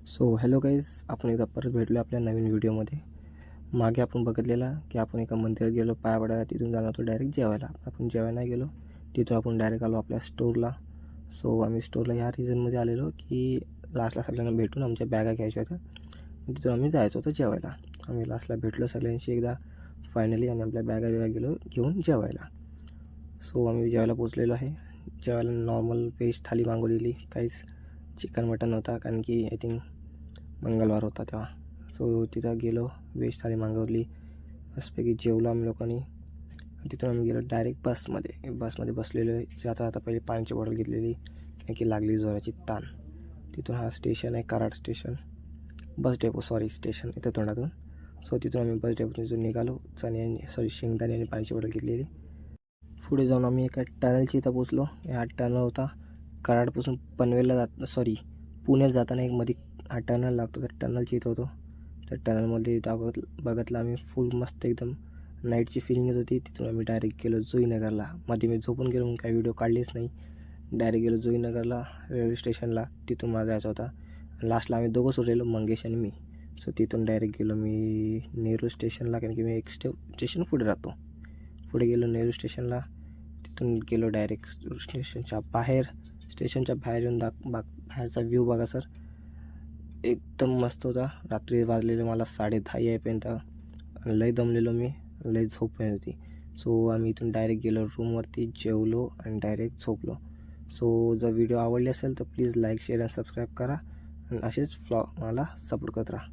So hello guys, आपण एकदा परत भेटलो आपल्या नवीन व्हिडिओमध्ये. मागे आपण बघितलेला की आपण एका मंदिरात गेलो पाया पडायला, तिथून जाणार होतो डायरेक्ट जेवायला. आपण जेवायला गेलो, तिथून आपण डायरेक्ट आलो आपल्या स्टोरला. सो आम्ही स्टोरला ह्या रिझनमध्ये आलेलो की लास्टला सगळ्यांना भेटून आमच्या बॅगा घ्यायच्या होत्या. तिथून आम्ही जायचं होतं जेवायला. आम्ही लास्टला भेटलो सगळ्यांशी एकदा फायनली आणि आपल्या बॅगा गेलो घेऊन जेवायला. सो आम्ही जेवायला पोचलेलो आहे. जेवायला नॉर्मल व्हेज थाली मागवलेली, काहीच चिकन मटन होता कारण की आय थिंक मंगळवार होता तेव्हा. सो तिथं गेलो, व्हेज थाली मागवली, मस्तपैकी जेवलो आम्ही लोकांनी. तिथून आम्ही गेलो डायरेक्ट बसमध्ये बसलेलो आहे. आता पहिले पाण्याची बॉटल घेतलेली कारण की लागली जोराची ताण. तिथून हा स्टेशन आहे Karad station, bus depot station इथं तोंडातून. सो तिथून आम्ही बस डेपोतून निघालो. शेंगदाणे आणि पाण्याची बॉटल घेतलेली. पुढे जाऊन आम्ही एका टनलची इथं पोचलो. हा टनल होता कराडपासून पनवेलला पुण्यात जाताना एक मध्ये हा टनल लागतो, तर टनलची इथं होतो. तर टनलमध्ये बघितलं आम्ही फुल मस्त एकदम नाईटची फिलिंगच होती. तिथून आम्ही डायरेक्ट गेलो जुईनगरला. मध्ये मी झोपून गेलो म्हणून काही व्हिडिओ काढलेच नाही. डायरेक्ट गेलो जुईनगरला रेल्वे स्टेशनला, तिथून मला जायचा होता. लास्टला आम्ही दोघंच उरलेलो, मंगेश आणि मी. सो तिथून डायरेक्ट गेलो मी नेहरू स्टेशनला कारण की मी एक स्टेशन पुढे राहतो. पुढे गेलो नेहरू स्टेशनला. तिथून गेलो डायरेक्ट स्टेशनच्या बाहेर येऊन बाहेरचा व्ह्यू बघा सर, एकदम मस्त होता. रात्री वाजलेले मला 10:30 यायपर्यंत. लय दमलेलो मी, लय झोप येत होती. सो आम्ही इथून डायरेक्ट गेलो रूमवरती, जेवलो आणि डायरेक्ट झोपलो. सो जर व्हिडिओ आवडले असेल तर प्लीज लाईक, शेअर आणि सबस्क्राईब करा आणि असेच मला सपोर्ट करत राहा.